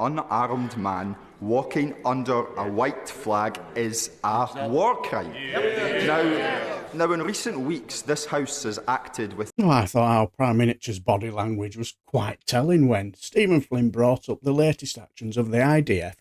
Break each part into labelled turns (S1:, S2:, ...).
S1: unarmed man walking under a white flag is a war crime. Now, in recent weeks, this House has acted with...
S2: Oh, I thought our Prime Minister's body language was quite telling when Stephen Flynn brought up the latest actions of the IDF,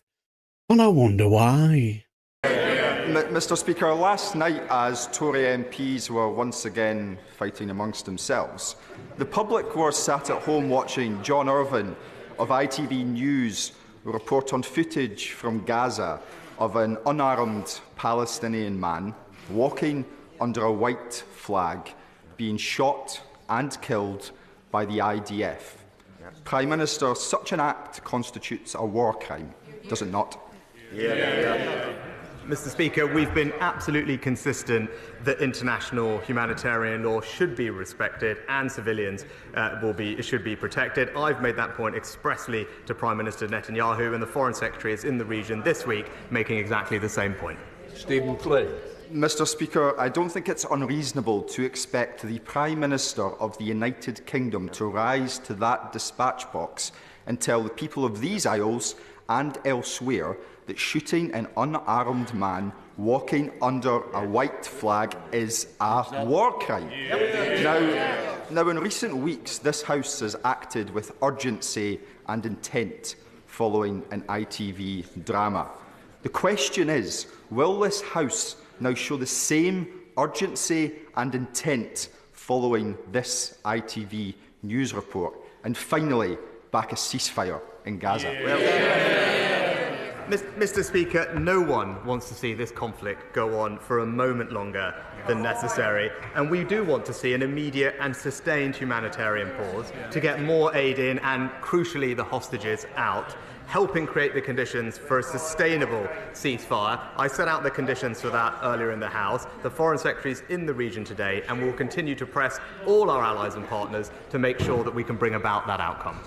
S2: and I wonder why.
S1: Mr. Speaker, last night, as Tory MPs were once again fighting amongst themselves, the public were sat at home watching John Irvine of ITV News report on footage from Gaza of an unarmed Palestinian man walking under a white flag, being shot and killed by the IDF. Prime Minister, such an act constitutes a war crime, does it not?
S3: Mr. Speaker, we've been absolutely consistent that international humanitarian law should be respected and civilians should be protected. I've made that point expressly to Prime Minister Netanyahu, and the Foreign Secretary is in the region this week making exactly the same point.
S4: Stephen Flynn.
S1: Mr. Speaker, I don't think it's unreasonable to expect the Prime Minister of the United Kingdom to rise to that dispatch box and tell the people of these Isles and elsewhere that shooting an unarmed man walking under a white flag is a war crime. Now, in recent weeks, this House has acted with urgency and intent following an ITV drama. The question is, will this House now show the same urgency and intent following this ITV news report? And finally, back a ceasefire in Gaza?
S3: Mr. Speaker, no one wants to see this conflict go on for a moment longer than necessary, and we do want to see an immediate and sustained humanitarian pause to get more aid in and, crucially, the hostages out, helping create the conditions for a sustainable ceasefire. I set out the conditions for that earlier in the House. The Foreign Secretary is in the region today and will continue to press all our allies and partners to make sure that we can bring about that outcome.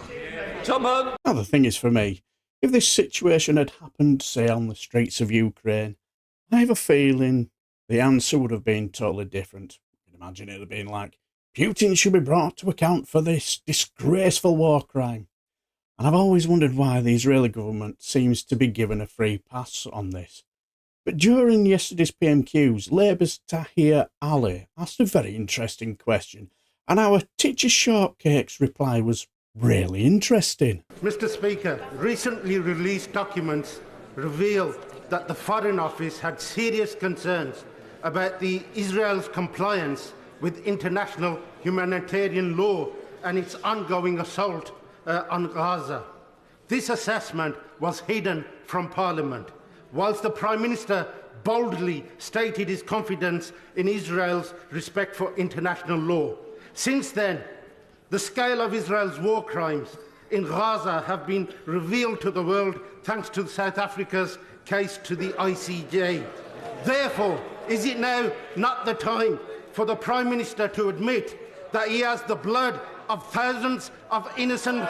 S2: Now, the thing is, for me, if this situation had happened, say, on the streets of Ukraine, I have a feeling the answer would have been totally different. You can imagine it would have been like, Putin should be brought to account for this disgraceful war crime. And I've always wondered why the Israeli government seems to be given a free pass on this. But during yesterday's PMQs, Labour's Tahir Ali asked a very interesting question, and our teacher shortcake's reply was really interesting.
S5: Mr. Speaker, recently released documents reveal that the Foreign Office had serious concerns about Israel's compliance with international humanitarian law and its ongoing assault on Gaza. This assessment was hidden from Parliament, whilst the Prime Minister boldly stated his confidence in Israel's respect for international law. Since then, the scale of Israel's war crimes in Gaza have been revealed to the world thanks to South Africa's case to the ICJ. Therefore, is it now not the time for the Prime Minister to admit that he has the blood of thousands of innocent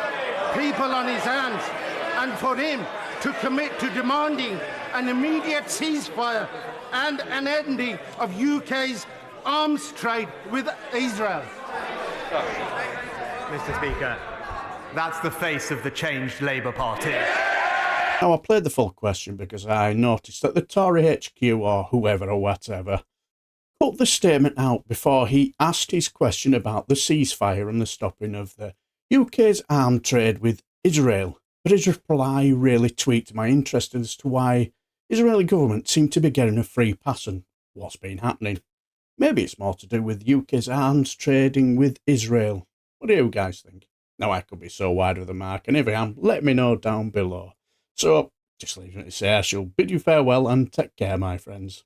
S5: people on his hands, and for him to commit to demanding an immediate ceasefire and an ending of UK's arms trade with Israel?
S3: Mr. Speaker, that's the face of the changed Labour Party.
S2: Now, I played the full question because I noticed that the Tory HQ or whoever or whatever put the statement out before he asked his question about the ceasefire and the stopping of the UK's arms trade with Israel. But his reply really tweaked my interest as to why Israeli government seemed to be getting a free pass and what's been happening. Maybe it's more to do with UK's arms trading with Israel. What do you guys think? Now, I could be so wide of the mark, and if I am, let me know down below. So, just leaving it to say, I shall bid you farewell and take care, my friends.